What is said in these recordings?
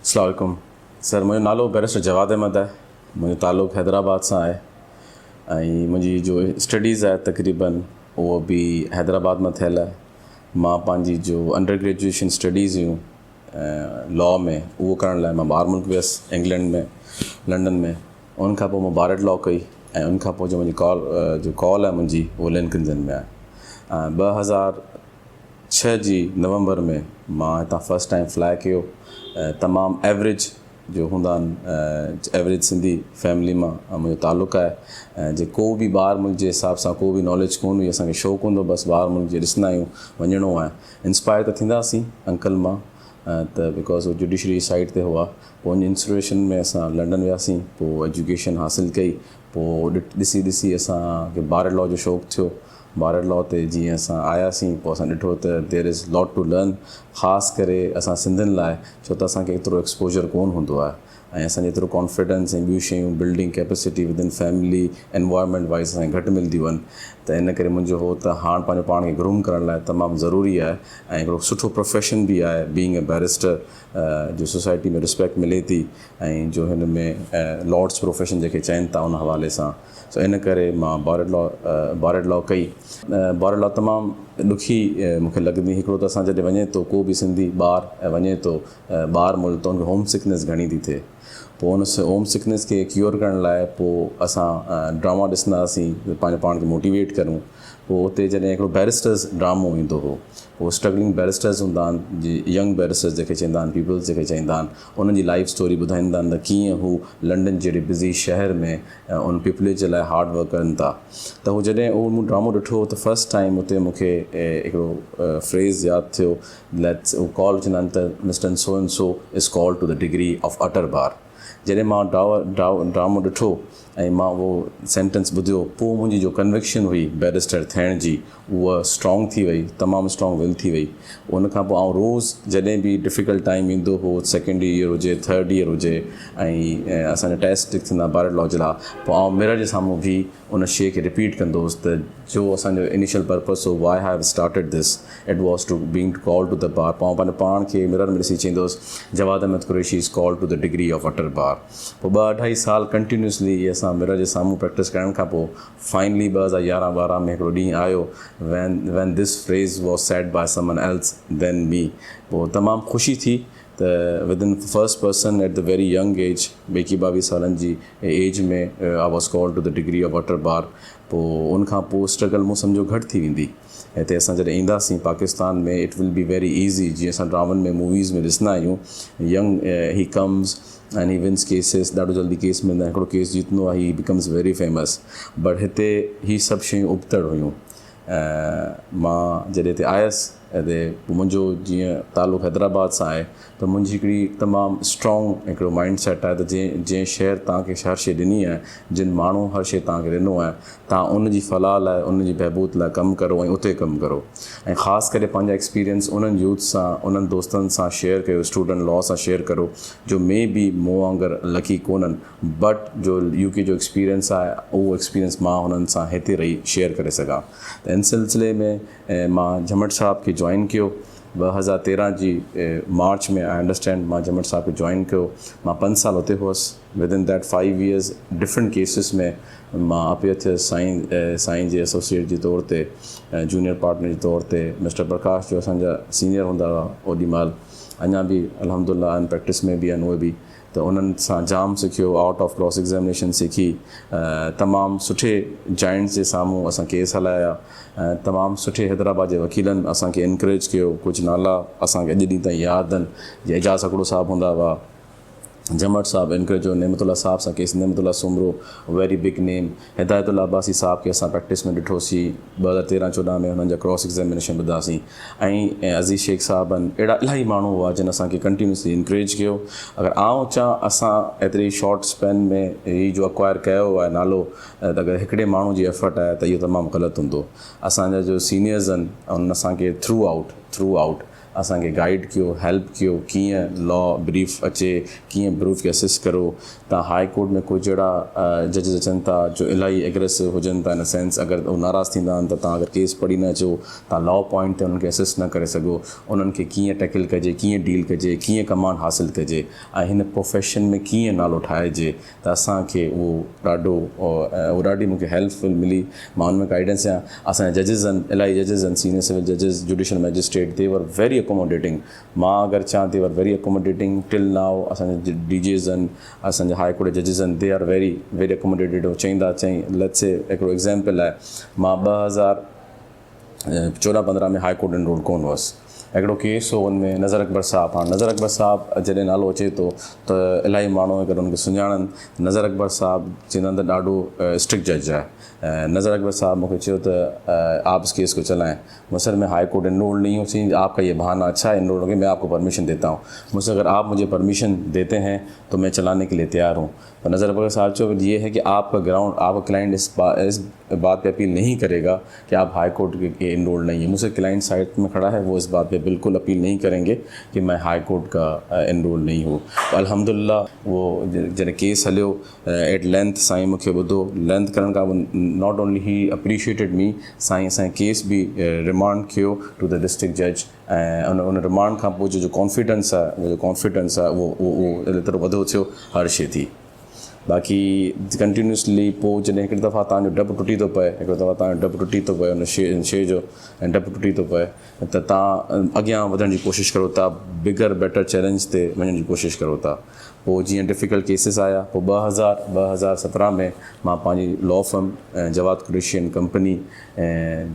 अस्सलाम वालेकुम सर, मुंहिंजो नालो बैरिस्टर जवाद अहमद आहे। मुंहिंजो ताल्लुक़ु हैदराबाद सां आहे ऐं मुंहिंजी जो स्टडीज़ आहे तक़रीबन उहो बि हैदराबाद मां थियल आहे। मां पंहिंजी जो अंडर ग्रेजुएशन स्टडीज़ हुयूं लॉ में, उहो करण लाइ मां ॿाहिरि मुल्क वियुसि, इंग्लैंड में, लंडन में। उन खां पोइ मां बारड लॉ कई ऐं उन खां पोइ जो मुंहिंजी कॉल आहे मुंहिंजी उहो लिंकन में आहे। 2006 जी नवंबर में मां हितां फस्ट टाइम फ्लाई कयो। तमामु एवरेज जो हूंदा आहिनि, एवरेज सिंधी फैमिली मां मुंहिंजो ताल्लुक़ु आहे। जे को बि ॿाहिरि मुल्क जे हिसाब सां को बि नॉलेज कोन हुई, असांखे शौक़ु हूंदो बसि ॿाहिरि मुल्क जे ॾिसंदा आहियूं, वञिणो आहे। इंस्पायर त थींदासीं अंकल मां त बिकॉज़ उहो जुडिशरी साइड ते हुआ। पोइ उन इंस्पिरेशन में असां लंडन वियासीं, पोइ एजुकेशन हासिलु कई। पोइ ॾिसी ॾिसी असांखे बारड लॉ जो शौक़ु थियो। बारड लॉ ते जीअं असां आयासीं, पोइ असां ॾिठो त there is lot to learn, ख़ासि करे असां सिंधियुनि लाइ, छो त असांखे एतिरो एक्सपोजर कोन हूंदो आहे ऐं असांजे एतिरो कॉन्फिडेंस ऐं ॿियूं शयूं building capacity within family environment wise असांखे घटि मिलंदियूं आहिनि। त इन करे मुंहिंजो हो त हाणे पंहिंजो पाण खे ग्रूम करण लाइ तमामु ज़रूरी आहे ऐं हिकिड़ो सुठो प्रोफेशन बि आहे। बीइंग ए बैरिस्टर जो सोसाइटी में रिस्पेक्ट मिले थी ऐं जो हिन में लॉर्ड्स प्रोफेशन जेके चवनि था उन हवाले सां। सो इन करे मां बारड लॉ कई। बारड लॉ तमामु ॾुखी मूंखे लॻंदी। हिकिड़ो त असां जॾहिं वञे थो को बि सिंधी ॿार ऐं वञे थो ॿाहिरि मुल्क, त हुनखे होम सिकनेस घणी थी थिए। पोइ उन होम सिकनेस खे क्योर करण लाइ पोइ असां ड्रामा ॾिसंदा हुआसीं, पंहिंजे पाण खे मोटिवेट करूं। पोइ उते जॾहिं हिकिड़ो बैरिस्टर्स ड्रामो ईंदो हो, पोइ स्ट्रगलिंग बैरिस्टर्स हूंदा आहिनि, जी यंग बैरिस्टर्स जेके चवंदा आहिनि, पीपल्स जेके चवंदा आहिनि, उन्हनि जी लाइफ स्टोरी ॿुधाईंदा आहिनि त कीअं हू लंडन जहिड़े बिज़ी शहर में उन पीपलेज जे लाइ हार्ड वर्क कनि था। त हू जॾहिं उहो मूं ड्रामो ॾिठो त फस्ट टाइम उते मूंखे हिकिड़ो फ्रेज़ यादि थियो, लेट्स उहो कॉल चवंदा आहिनि त mister so and so is called to the degree of utter bar. जॾहिं मां ड्रामो ॾिठो ऐं मां उहो सेंटेंस ॿुधियो, पोइ मुंहिंजी जो कन्विक्शन हुई बैरिस्टर थियण जी, उहा स्ट्रॉन्ग थी वई, तमामु स्ट्रॉन्ग विल थी वई। उन खां पोइ रोज़ु जॾहिं बि डिफ़िकल्ट टाइम ईंदो हो, सेकेंड ईयर हुजे, थर्ड ईयर हुजे ऐं असांजा टेस्ट थींदा बारड लॉ जे लाइ, पोइ मिरर जे साम्हूं बि उन शइ खे रिपीट कंदो हुउसि त जो असांजो इनिशियल पर्पस हो, why have started this, it was to being called to the bar. पोइ पंहिंजे पाण खे मिरर में ॾिसी चवंदो हुउसि, Jawad Ahmed Qureshi is called to the degree of utter bar. पोइ 2-2.5 साल कंटिन्यूसली असां मिरर जे साम्हूं प्रैक्टिस करण खां पोइ फाइनली 2011-12 में हिकिड़ो ॾींहुं आयो when this phrase was said by someone else than me। पोइ तमामु ख़ुशी थी त within first person at the very young age, 22 सालनि जी एज में I was called to the degree of utter bar. पोइ उनखां पोइ स्ट्रगल मूं सम्झो घटि थी वेंदी। हिते असां जॾहिं ईंदासीं पाकिस्तान में, it will be very easy, जीअं असां ड्रामनि में मूवीज़ में ॾिसंदा आहियूं, young he comes and he wins cases, ॾाढो जल्दी केस मिलंदा आहिनि, हिकिड़ो केस जीतंदो आहे, ही बिकम्स वेरी फेमस। बट हिते ही सभु शयूं उबतड़ हुयूं। मां जॾहिं हिते आयुसि मुंहिंजो जीअं ताल्लुक़ु हैदराबाद सां आहे, त मुंहिंजी हिकिड़ी तमामु स्ट्रॉन्ग हिकिड़ो माइंड सेट आहे त जंहिं शहर तव्हांखे हर शइ ॾिनी आहे, जिन माण्हू हर शइ तव्हांखे ॾिनो आहे, तव्हां उन जी फलाह लाइ, उन जी बहबूद लाइ कमु करो ऐं उते कमु करो। ऐं ख़ासि करे पंहिंजा एक्सपीरियंस उन्हनि यूथ सां, उन्हनि दोस्तनि सां शेयर कयो, स्टूडेंट लॉ सां शेयर करो, जो मे बी मूं वांगुरु लकी कोन्हनि, बट जो यूके जो एक्सपीरियंस आहे, उहो एक्सपीरियंस मां हुननि सां हिते रही शेयर करे सघां। त इन सिलसिले में मां झमट साहब खे जॉइन कयो 2013 जी मार्च में। आई अंडरस्टैंड मां झमट साहब खे जॉइन कयो। मां 5 साल हुते हुअसि। Within that 5 years different cases में मां अपियर थियुसि, साईं जे एसोसिएट जे तौर ते, जूनियर पार्टनर जे तौर ते। मिस्टर प्रकाश जो असांजा सीनियर हूंदा हुआ ओॾी महिल, अञा बि अल्हम्दुलिल्लाह आहिनि, प्रैक्टिस में बि आहिनि उहे बि। त उन्हनि सां जाम सिखियो, आउट ऑफ क्रॉस एग्ज़ामिनेशन सिखी, तमामु सुठे जाइंट्स जे साम्हूं असां केस हलाया, तमामु सुठे हैदराबाद जे वकीलनि असांखे इनकरेज कयो। कुझु नाला असांखे अॼु ॾींहं ताईं यादि आहिनि, जीअं एजाज़ अकड़ो साहिबु हूंदा हुआ, झमट साहब इनकरेज हो, नेमतुल्ला साहब सां case, Nematullah Soomro very big name, Hidayatullah Abbasi Sahab खे असां प्रैक्टिस में ॾिठोसीं 2013-14 में, हुननि जा क्रॉस एग्ज़ामिनेशन ॿुधासीं। ऐं अज़ीज़ शेख साहब आहिनि, अहिड़ा इलाही माण्हू हुआ जिन असांखे कंटिन्यूसली इनकरेज कयो। अगरि आउं चवां असां एतिरी शॉर्ट स्पेन में ही जो अक्वायर कयो आहे नालो, त अगरि हिकिड़े माण्हू जी एफर्ट आहे त इहो तमामु ग़लति हूंदो। असांजा जो सीनियर्स आहिनि, उन्हनि असांखे थ्रू आउट असांखे गाइड कयो, हेल्प कयो, कीअं लॉ ब्रीफ अचे, कीअं ब्रीफ खे असिस्ट करो। तव्हां हाई कोर्ट में कुझु अहिड़ा जजिस अचनि था जो इलाही एग्रेसिव हुजनि था, इन सेंस अगरि उहे नाराज़ थींदा आहिनि त तव्हां अगरि केस पढ़ी न अचो, तव्हां लॉ पॉइंट ते उन्हनि खे असिस्ट न करे सघो, उन्हनि खे कीअं टैकल कजे, कीअं डील कजे, कीअं कमांड हासिलु कजे ऐं हिन प्रोफेशन में कीअं नालो ठाहिजे। त असांखे उहो ॾाढी मूंखे हेल्पफुल मिली। मां हुन में गाइडेंस आहियां। असांजा जजिस आहिनि, इलाही जजिस आहिनि, सीनियर सिविल जजिस, judicial magistrate, they were very accommodating. मां अगरि चवां they were very accommodating till now. असांजा DJs आहिनि, असांजा हाई कोर्ट जजिस आहिनि, they are very very accommodated. चईं लेट्स से हिकिड़ो एग्ज़ाम्पल आहे, मां 2014-15 में हाई कोर्ट एनरोल कोन हुअसि। हिकिड़ो केस हो, हुनमें नज़र अकबर साहब। हाणे नज़र अकबर साहब जॾहिं नालो अचे थो त इलाही माण्हू अगरि हुनखे सुञाणनि, नज़र अकबर साहब चवंदा आहिनि त ॾाढो स्ट्रिक्ट जज आहे। नज़र अकबर साहब मूंखे चयो त आप इस केस को चलाएं। मुझसे मैं हाई कोर्ट एनरोल नहीं हूँ। सी आपका ये बहाना अच्छा है एनरोल हो गया, मैं आपको परमिशन देता हूँ। मुझसे अगर आप मुझे परमिशन देते हैं तो मैं चलाने के लिए तैयार हूँ। तो नज़र अकबर साहब जो ये है कि आपका क्लाइंट इस बात पे अपील नहीं करेगा कि आप हाई कोर्ट के एनरोल नहीं है। मुझसे क्लाइंट साइड में खड़ा है, वो इस बात पे बिल्कुल अपील नहीं करेंगे कि मैं हाई कोर्ट का एनरोल नहीं हूँ। तो अल्हम्दुलिल्लाह वो जॾहिं केस हलियो एट लेंथ, साईं मूंखे ॿुधो। लेंथ करण खां नॉट ओनली ही अप्रिशिएटेड मी, साईं असांजे केस बि रिमांड कयो टू द डिस्ट्रिक्ट जज। ऐं उन रिमांड खां पोइ जो कॉन्फिडेंस आहे उहो एतिरो वधो थियो, हर शइ थी। बाक़ी कंटिन्यूसली पोइ जॾहिं हिकिड़ी दफ़ा तव्हांजो डपु टुटी थो पए, उन शइ जो ऐं डपु टुटी थो पए, त तव्हां अॻियां वधण जी कोशिशि करो था, बिगर बेटर चैलेंज ते वञण जी कोशिशि करो था। पोइ जीअं डिफ़िकल्ट केसिस आया, पोइ 2017 में मां पंहिंजी law firm Jawad Qureshi and company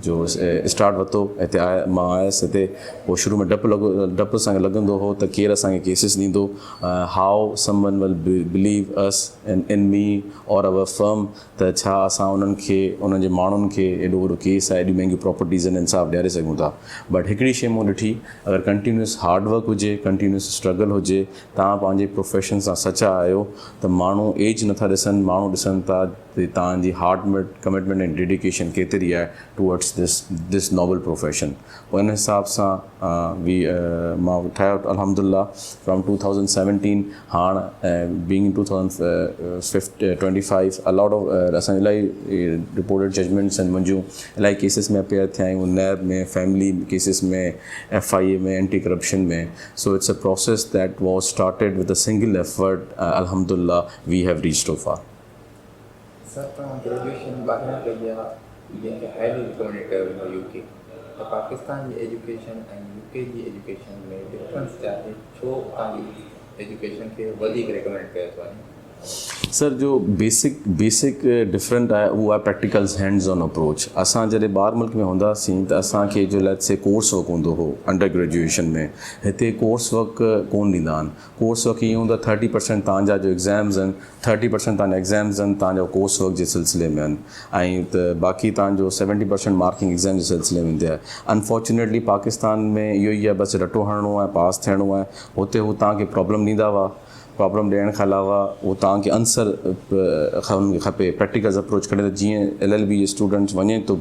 जो स्टार्ट वरितो। हिते मां आयुसि हिते। पोइ शुरू में डपु असांखे लॻंदो हो त केरु असांखे केसिस ॾींदो, हाउ समवन विल बिलीव अस इन मी और अवर फर्म, त छा असां उन्हनि खे, उन्हनि जे माण्हुनि खे एॾो वॾो केस आहे, एॾी महांगियूं प्रॉपर्टीज़ आहिनि, इंसाफ़ ॾियारे सघूं था। बट हिकिड़ी शइ मूं ॾिठी, अगरि कंटिन्यूस हार्डवर्क हुजे, कंटिन्यूस स्ट्रगल हुजे, तव्हां पंहिंजे प्रोफेशन सां सचा आहियो, त माण्हू एज नथा ॾिसनि, माण्हू ॾिसनि था त तव्हांजी हार्ड कमिटमेंट ऐं डेडिकेशन केतिरी आहे टूवर्ड्स दिस नॉबल प्रोफेशन। पोइ इन हिसाब सां मां ठाहियो अल्हम्दुलिल्लाह फ्रॉम 2017। हाणे being in 2025 a lot of असां इलाही रिपोर्टेड जजमेंट्स आहिनि मुंहिंजूं, इलाही केसिस में अपेयर थिया आहियूं, नैब में, फैमिली केसिस में, FIA में, एंटी करप्शन में। So it's a process that was started with a single effort. अल्हम्दुलिल्लाह we have reached so far. Sir, तव्हां ग्रेजुएशन ॿाहिरां कई आहे, जंहिंखे हाईली रिकमेंडेड कयो वेंदो UK। त पाकिस्तान जी एजुकेशन ऐं UK जी एजुकेशन में डिफरेंस छा आहे? छो तव्हांजी एजुकेशन खे वधीक रिकमेंड कयो थो वञे? सर, जो बेसिक डिफरेंट आहे उहो आहे प्रैक्टिकल्स हैंड्स ऑन अप्रोच। असां जॾहिं ॿाहिरि मुल्क में हूंदासीं त असांखे जो लेट्स से कोर्स वर्क हूंदो हो अंडर ग्रेजुएशन में, हिते कोर्स वर्क कोन ॾींदा आहिनि। कोर्स वर्क ईअं हूंदो आहे 30% तव्हांजा जो एग्ज़ाम्स आहिनि, 30% तव्हांजा एग्ज़ाम्स आहिनि तव्हांजा कोर्स वर्क जे सिलसिले में आहिनि, ऐं त बाक़ी तव्हांजो 70% मार्किंग एग्ज़ाम जे सिलसिले में ईंदी आहे। अनफॉर्चुनेटली पाकिस्तान में इहो ई आहे, बसि रटो हणिणो आहे, पास थियणो आहे। हुते हू तव्हांखे प्रॉब्लम ॾींदा हुआ, प्रॉब्लम ॾियण खां अलावा उहो तव्हांखे आंसर हुनखे खपे, प्रैक्टिकल्स अप्रोच करे। त जीअं LLB जे स्टूडेंट्स वञे थो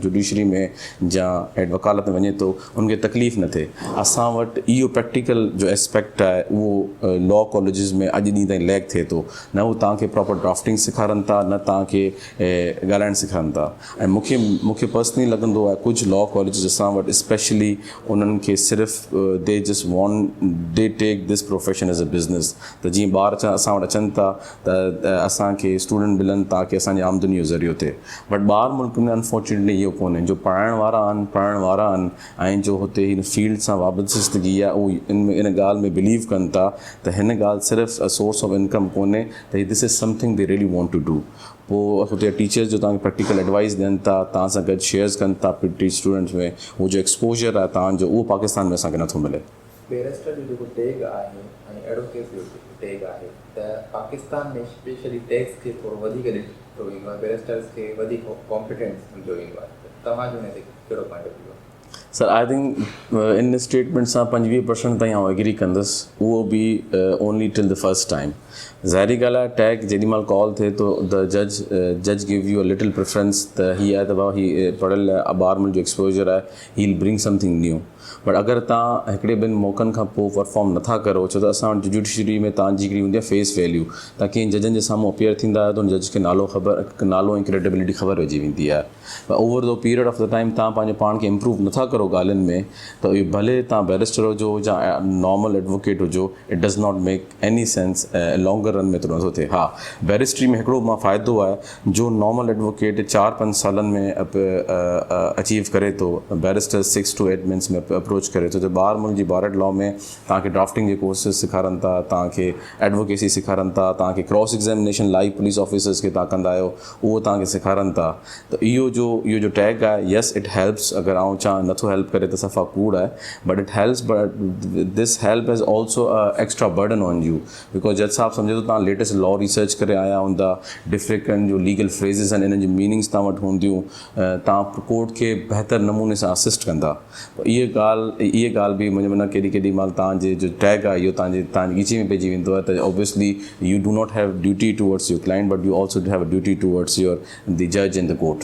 जुडिशरी में या वकालत में वञे थो, उनखे तकलीफ़ न थिए। असां वटि इहो प्रैक्टिकल जो एस्पेक्ट आहे उहो लॉ कॉलेजिस में अॼु ॾींहं ताईं लैक थिए थो। न उहो तव्हांखे प्रॉपर ड्राफ्टिंग सेखारनि था, न तव्हांखे ॻाल्हाइणु सेखारनि था। ऐं मूंखे पर्सनली लॻंदो आहे कुझु लॉ कॉलेजिस असां वटि स्पेशली उन्हनि खे सिर्फ़ु they take this profession as a business. त जीअं ॿार असां वटि अचनि था त असांखे स्टूडेंट मिलनि था कि असांजी आमदनी जो ज़रियो थिए। बट ॿाहिरि मुल्क में अनफॉर्चुनेटली इहो कोन्हे। जो पढ़ाइण वारा आहिनि ऐं जो हुते हिन फील्ड सां वाबस्तगी आहे, उहो इन ॻाल्हि में बिलीव कनि था त हिन ॻाल्हि सिर्फ़ु अ सोर्स ऑफ इनकम कोन्हे, त this is something they really want to do. पोइ हुते टीचर्स जो तव्हांखे प्रैक्टिकल एडवाइस ॾियनि था, तव्हां सां गॾु शेयर्स कनि था स्टूडेंट्स में। उहो जो एक्सपोजर आहे तव्हांजो, उहो पाकिस्तान में असांखे नथो मिले। बैरिस्टर जो जेको टैग आहे ऐं एडवोकेट जो टैग आहे, त पाकिस्तान में स्पेशली टैक्स खे थोरो वधीक ॾिठो वेंदो आहे, बैरिस्टर्स खे वधीक कॉम्पिटेंस सम्झो वेंदो आहे। त तव्हांजो हिन ते कहिड़ो पॉइंट ऑफ व्यू आहे? Sir, I think in statement सां 25% ताईं आउं एग्री कंदुसि, उहो बि only till the first time. ज़ाहिरी ॻाल्हि आहे, टैग जेॾी महिल कॉल थिए थो द जज give U a little preference, त हीअ आहे त भाउ हीअ पढ़ियल ॿार मुंहिंजो एक्सपोजर आहे, he will bring something new. But अगरि तव्हां हिकिड़े ॿिनि मौक़नि खां पोइ परफॉर्म नथा करो, छो त असां वटि जुडिशरी में तव्हांजी हिकिड़ी हूंदी आहे फेस वैल्यू, तव्हां कंहिं जजनि जे साम्हूं अपियर थींदा आहियो त उन जज खे नालो ऐं क्रेडिबिलिटी ख़बर पइजी वेंदी आहे। पर over the period of the time तव्हां पंहिंजे पाण खे इम्प्रूव नथा करो ॻाल्हियुनि में, त इहो भले तव्हां बैरिस्टर हुजो या नॉर्मल एडवोकेट हुजो, it does not make any sense longer run में त नथो थिए। हा, बैरिस्ट्री में हिकिड़ो मां फ़ाइदो आहे जो नॉर्मल एडवोकेट 4-5 सालनि में अचीव करे थो, बैरिस्टर 6 to 8 मंथ्स में अप्रोच करे थो। त ॿाहिरि मुल्क जी बार लॉ में तव्हांखे ड्राफ्टिंग जे कोर्सेस सेखारनि था, तव्हांखे एडवोकेसी सेखारनि था, तव्हांखे cross examination live police officers खे तव्हां कंदा आहियो उहो तव्हांखे सेखारनि था। त इहो जो टैग आहे, यस इट हेल्प्स, अगरि आउं चवां नथो हेल्प करे त सफ़ा कूड़ आहे, but it helps, but this help is also extra burden on U, because जज साहब सम्झे थो तव्हां लेटेस्ट लॉ रिसर्च करे आया हूंदा, डिफरेंट जो लीगल फ्रेज़िस आहिनि इन्हनि जी मीनिंग्स तव्हां वटि हूंदियूं, तव्हां कोर्ट खे बहितर नमूने सां असिस्ट कंदा। इहा ॻाल्हि बि मुंहिंजे मन केॾी महिल तव्हांजे जो टैग आहे इहो तव्हांजी ॻिची में पइजी वेंदो आहे त obviously you do not have duty towards your client, but you also have a duty towards your the जज in the court.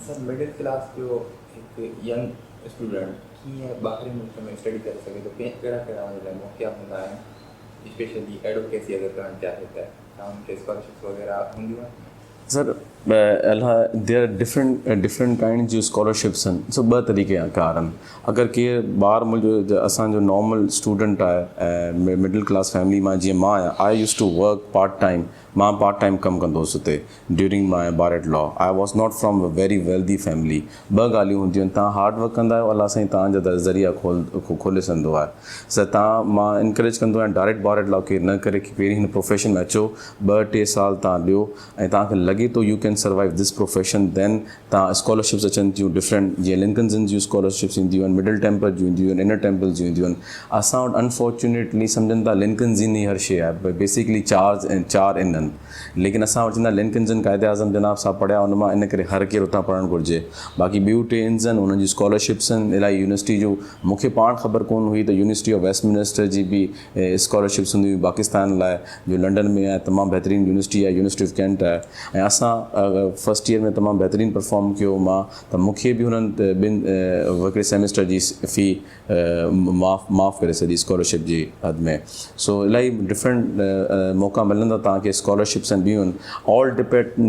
Sir, middle class जो हिकु यंग स्टूडेंट कीअं ॿाहिरि मुल्क में स्टडी करे सघे थो, कहिड़ा कहिड़ा हुन लाइ मौक़ा हूंदा आहिनि, स्पेशली एडवोकेसी अगरि करणु चाहे त तव्हां हुनखे स्कॉलरशिप्स वग़ैरह हूंदियूं आहिनि? सर, देर डिफरेंट काइंड जूं स्कॉलरशिप्स आहिनि। सो ॿ तरीक़े जा कार आहिनि। अगरि केरु ॿार मुंहिंजो असांजो नॉर्मल स्टूडेंट आहे ऐं मिडिल क्लास फैमिली मां, जीअं मां आहियां, I use to work part time, मां पार्ट टाइम कमु कंदो हुउसि हुते during my bar at law. I was not from a very wealthy family. ॿ ॻाल्हियूं हूंदियूं आहिनि, तव्हां हार्ड वर्क कंदा आहियो, अलाह साईं तव्हांजा ज़रिया खोले सघंदो आहे। सर, मां इनकरेज कंदो आहियां डायरेक्ट बार एट लॉ खे न करे की पहिरीं हिन प्रोफेशन में अचो, 2-3 साल तव्हां ॾियो ऐं तव्हांखे लॻे थो you can survive this profession, then तव्हां स्कॉलरशिप्स अचनि थियूं डिफरेंट, जीअं लिंकन्स जूं स्कॉलरशिप्स ईंदियूं आहिनि, मिडिल टेम्पल जूं ईंदियूं आहिनि, इनर टेम्पल जूं ईंदियूं आहिनि। असां वटि अनफॉर्चुनेटली सम्झनि था लिंकन्स इन ई हर शइ आहे, बेसिकली 4 इन आहिनि, लेकिन असां वटि चवंदा लिंकन्स जन क़ाइदे आज़म जनाब साहब पढ़िया हुन मां, इन करे हर केरु उतां पढ़णु घुरिजे। बाक़ी ॿियूं 2 इन्स आहिनि, उन्हनि जी स्कॉलरशिप्स आहिनि इलाही। यूनिवर्सिटी जो मूंखे पाण ख़बर कोन हुई त यूनिवर्सिटी ऑफ वेस्टमिनिस्टर जी बि स्कॉलरशिप्स हूंदियूं हुई पाकिस्तान लाइ, जो लंडन में आहे, तमामु बहितरीनु यूनिवर्सिटी आहे, यूनिवर्सिटी ऑफ कैंट आहे। ऐं असां फस्ट ईयर में तमामु बहितरीनु परफॉर्म कयो मां, त मूंखे बि हुननि हिकिड़े सेमेस्टर जी फ़ी माफ़ु करे छॾी स्कॉलरशिप जी हद में। सो इलाही डिफरेंट मौक़ा मिलंदा तव्हांखे, स्कॉलरशिप्स आहिनि ॿियूं आहिनि। ऑल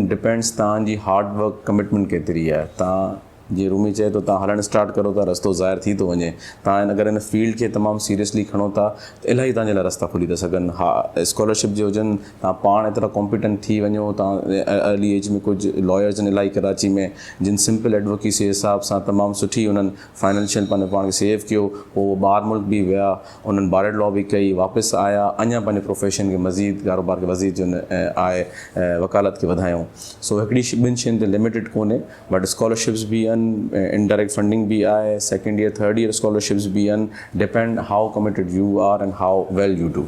डिपेंड्स तव्हांजी हार्ड वर्क कमिटमेंट केतिरी आहे। तव्हां जीअं रूमी चए थो तव्हां हलणु स्टार्ट करो था, रस्तो ज़ाहिर थी थो वञे। तव्हां अगरि हिन फील्ड खे तमामु सीरियसली खणो था त इलाही तव्हांजे लाइ रस्ता खुली था सघनि। हा, स्कॉलरशिप जे हुजनि, तव्हां पाण एतिरा कॉम्पिटेंट थी वञो, तव्हां अर्ली एज में कुझु लॉयर्स आहिनि इलाही कराची में, जिन सिंपल एडवोकेसी जे हिसाब सां तमामु सुठी उन्हनि फाइनेंशियल पंहिंजे पाण खे सेव कयो, पोइ ॿाहिरि मुल्क बि विया, उन्हनि बार एट लॉ बि कई, वापसि आया, अञा पंहिंजे प्रोफेशन खे मज़ीद कारोबार खे वज़ीद आहे वकालत खे वधायूं। सो हिकिड़ी 2 शयुनि ते लिमिटेड कोन्हे, बट स्कॉलरशिप्स बि आहिनि, इनडायरेक्ट फंडिंग भी आहे, 2nd year 3rd year scholarships भी आहिनि, depend how committed you are and how well you do.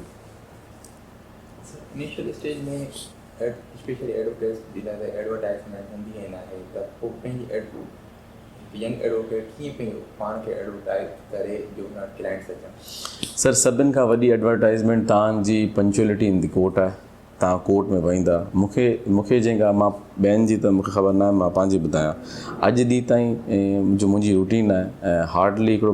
Initial stage में स्पेशली एडवोकेट्स जी लाइ एडवर्टाइज़मेंट हूंदी आहे न, त पोइ पंहिंजी यंग एडवोकेट कीअं पंहिंजो पाण खे एडवर्टाइज़ करे जो हुन क्लाइंट्स अचनि? सर, सभिनि खां वॾी एडवर्टाइज़मेंट तव्हांजी पंक्चुअलिटी इन दी कोर्ट आहे। तव्हां कोर्ट में वेंदा, मूंखे जंहिं मां ॿियनि जी त मूंखे ख़बर न आहे, मां पंहिंजी ॿुधायां। अॼु ॾींहुं ताईं जो मुंहिंजी रूटीन आहे, हार्डली हिकिड़ो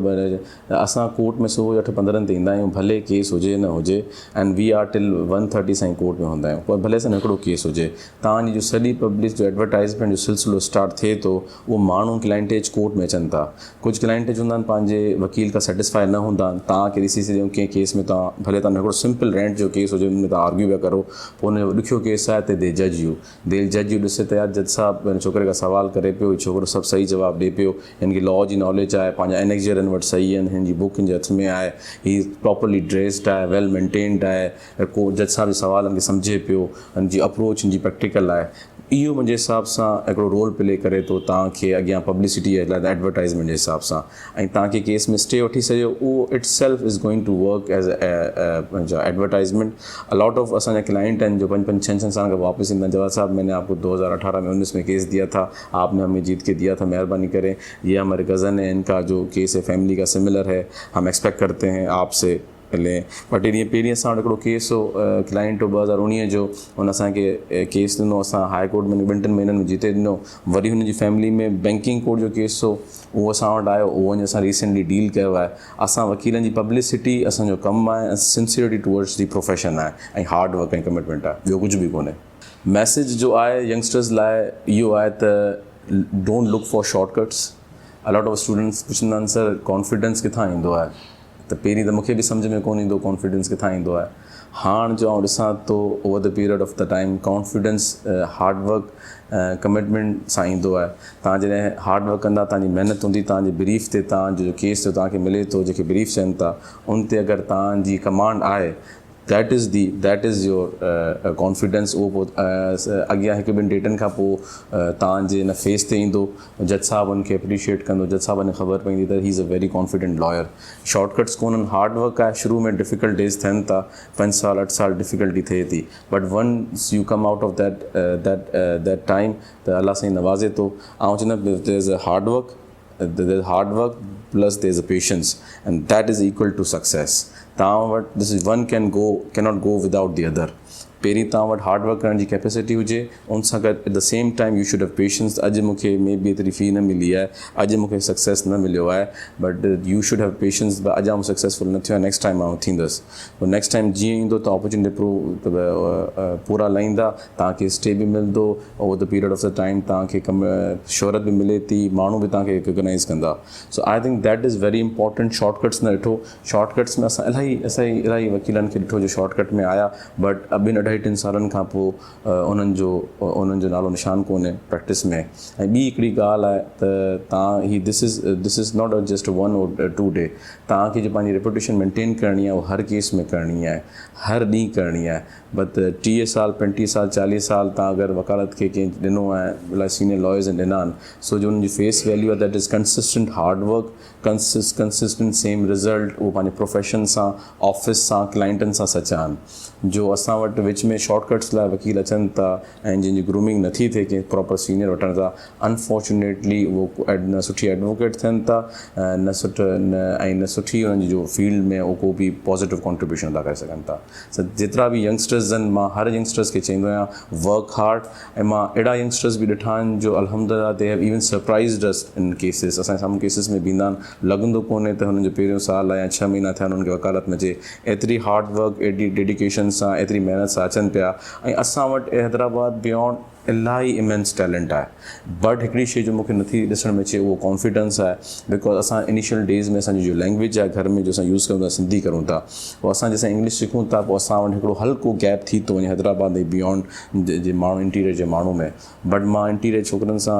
असां कोर्ट में सुबुह 8-15 ते ईंदा आहियूं, भले केस हुजे न हुजे, एंड वी आर टिल 1:30 साईं कोर्ट में हूंदा आहियूं। पर भले सां हिकिड़ो केस हुजे, तव्हांजी जो सॼी पब्लिक जो एडवर्टाइज़मेंट जो सिलसिलो स्टार्ट थिए थो, उहो माण्हू क्लाइंटेज कोर्ट में अचनि था। कुझु क्लाइंटेज हूंदा आहिनि पंहिंजे वकील खां सेटिस्फाई न हूंदा आहिनि, तव्हांखे ॾिसी सघूं कंहिं केस में तव्हां भले तव्हां हिकिड़ो सिंपल रेंट जो केस हुजे, हुन में तव्हां आर्ग्यू पिया करो, पोइ हुनजो ॾुखियो केस आहे त दे जज यू ॾिसे त यार जज साहब पंहिंजे छोकिरे खां सवाल करे पियो, छोकिरो सभु सही जवाबु ॾिए पियो, हिन खे लॉ जी नॉलेज आहे, पंहिंजा एनेक्जर हिन वटि सही आहिनि, हिन जी बुक हिन जे हथ में आहे, ही प्रॉपरली ड्रेस्ड आहे, वेल मेंटेन्ड आहे, को जज साहब जे सवालनि खे सम्झे पियो, हिन जी अप्रोच हिन जी प्रैक्टिकल आहे। इहो मुंहिंजे हिसाब सां हिकिड़ो रोल प्ले करे थो तव्हांखे अॻियां पब्लिसिटी जे लाइ एडवर्टाइज़मेंट जे हिसाब सां। ऐं तव्हांखे केस में स्टे वठी सघो, उहो itself is going to work as advertisement. A lot of असांजा क्लाइंट आहिनि जो 5-6 साल खां वापसि ईंदा, जवाब साहब मैंने आपको 2018 में 19 में केस दिया था, आपने हमें जीत के दिया था, मेहरबानी करें, ये हमारे कज़न है, इनका जो केस है फैमिली का सिमिलर है, हम एक्सपेक्ट करते हैं आपसे हले ॿ टे ॾींहं पहिरीं असां वटि हिकिड़ो केस हो क्लाइंट हो 2019 जो हुन असांखे केस ॾिनो असां हाई कोर्ट में 2-3 महीननि में जीते ॾिनो वरी हुनजी फैमिली में बैंकिंग कोड जो केस हो उहो असां वटि आयो उहो अञा असां रिसेंटली डील कयो आहे असां वकीलनि जी पब्लिसिटी असांजो कमु आहे ऐं सिंसियरिटी टुवर्ड्स दी प्रोफेशन आहे ऐं हार्ड वर्क ऐं कमिटमेंट आहे ॿियो कुझु बि कोन्हे मैसेज जो आहे यंगस्टर्स लाइ इहो आहे त don't look for shortcuts a lot of students पुछंदा आहिनि सर कॉन्फिडेंस किथां ईंदो आहे त पहिरीं त मूंखे बि सम्झ में कोन ईंदो कॉन्फिडेंस किथां ईंदो आहे हाणे जो आउं ॾिसां थो over the period of the time confidence hard work commitment सां ईंदो आहे तव्हां जॾहिं हार्ड वर्क कंदा तव्हांजी महिनत हूंदी तव्हांजे ब्रीफ ते तव्हांजो केस जो तव्हांखे मिले थो जेके ब्रीफ चवनि था उन ते अगरि तव्हांजी कमांड आहे दैट इज़ योर कॉन्फिडेंस उहो पोइ अॻियां 1-2 डेटनि खां पोइ तव्हांजे हिन फेस ते ईंदो जज साहब हुनखे अप्रिशिएट कंदो जज साहब खे ख़बर पवंदी त he is a very confident lawyer shortcuts कोन्हनि हार्ड वर्क आहे शुरू में डिफ़िकल्ट डेज़ थियनि था 5 साल 8 साल डिफ़िकल्टी थिए थी but once you come out of that time त अल्लाह साईं नवाज़े थो ऐं चवंदा there is a hard work plus there is a patience and that is equal to success तव्हां वटि this is one cannot go without the other पहिरीं तव्हां वटि हार्ड वर्क करण जी कैपेसिटी हुजे उन सां गॾु at the same time U should have patience अॼु मूंखे मे बी एतिरी फ़ी न मिली आहे अॼु मूंखे सक्सेस न मिलियो आहे but U should have patience अॼु आउं सक्सेसफुल न थियो आहे नेक्स्ट टाइम आउं थींदुसि पोइ नेक्स्ट टाइम जीअं ईंदो त ऑपॉर्चुनिटी पूरा लाहींदा तव्हांखे स्टे बि मिलंदो over the period of the time तव्हांखे शोहरत बि मिले थी माण्हू बि तव्हांखे रिकॉग्नाइज़ कंदा so I think that is very important shortcuts न ॾिठो शॉर्टकट्स में असां इलाही वकीलनि खे ॾिठो जो शॉर्टकट में आया बट 2-2.5 सालनि खां पोइ उन्हनि जो नालो निशान कोन्हे प्रैक्टिस में ऐं ॿी हिकिड़ी ॻाल्हि आहे त तव्हां this is not just 1 or 2 day तव्हांखे जो पंहिंजी रेपुटेशन मेंटेन करणी आहे उहो हर केस में करणी आहे हर ॾींहुं करणी आहे बट 30 साल 35 साल 40 साल तव्हां अगरि वकालत खे कंहिं ॾिनो आहे इलाही सीनियर लॉयर्स ॾिना आहिनि सो जो उन्हनि जी फेस वैल्यू आहे that is consistent hard work consistent same result उहो पंहिंजे प्रोफेशन सां ऑफिस सां क्लाइंटनि सां सचा आहिनि जो असां वटि विच में शॉर्टकट्स लाइ वकील अचनि था ऐं जंहिंजी ग्रूमिंग नथी थिए कंहिं प्रॉपर सीनियर वठण सां अनफॉर्चुनेटली उहो न सुठी एडवोकेट थियनि था न सुठी हुननि जो फील्ड में उहो को बि पॉज़िटिव कॉन्ट्रीब्यूशन अदा करे सघनि था सो जेतिरा बि यंगस्टर्स आहिनि मां हर यंगस्टर्स खे चवंदो आहियां वर्क हार्ड ऐं मां अहिड़ा यंगस्टर्स बि ॾिठा आहिनि जो अल्हम्दुलिल्लाह दे हैव इवन सरप्राइज़्ड अस इन केसिस असांजे साम्हूं केसिस में बीहंदा आहिनि लॻंदो कोन्हे त हुननि जो पहिरियों साल आहे या 6 महीना थिया हुननि खे वकालत में अचे एतिरी हार्ड वर्क एॾी डेडिकेशन सां एतिरी महिनत सां अचनि पिया ऐं असां वटि हैदराबाद बियॉन्ड इलाही इमेंस टैलेंट आहे बट हिकिड़ी शइ जो मूंखे नथी ॾिसण में अचे उहो कॉन्फिडेंस आहे बिकॉज असां इनिशियल डेज़ में असांजी जो लैंग्वेज आहे घर में जो असां यूज़ कयूं था सिंधी करूं था पोइ असां जंहिंसां इंग्लिश सिखूं था पोइ असां वटि हिकिड़ो हल्को गैप थी थो वञे हैदराबाद ऐं बियॉन्ड जे माण्हू इंटीरियर जे माण्हू में बट मां इंटीरियर छोकिरनि सां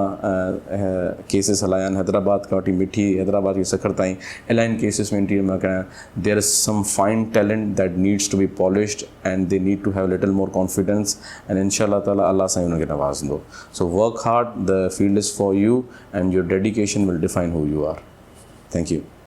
केसिस हलाया आहिनि हैदराबाद खां वठी मिठी हैदराबाद खे सखर ताईं इलाही केसिस में इंटीरियर में कया there is some fine talent that needs to be polished and they need to have little more confidence and इंशाअल्लाह ताला अल्लाह साईं हुनखे नवाज़ंदो so work hard the field is for you and your dedication will define who you are thank you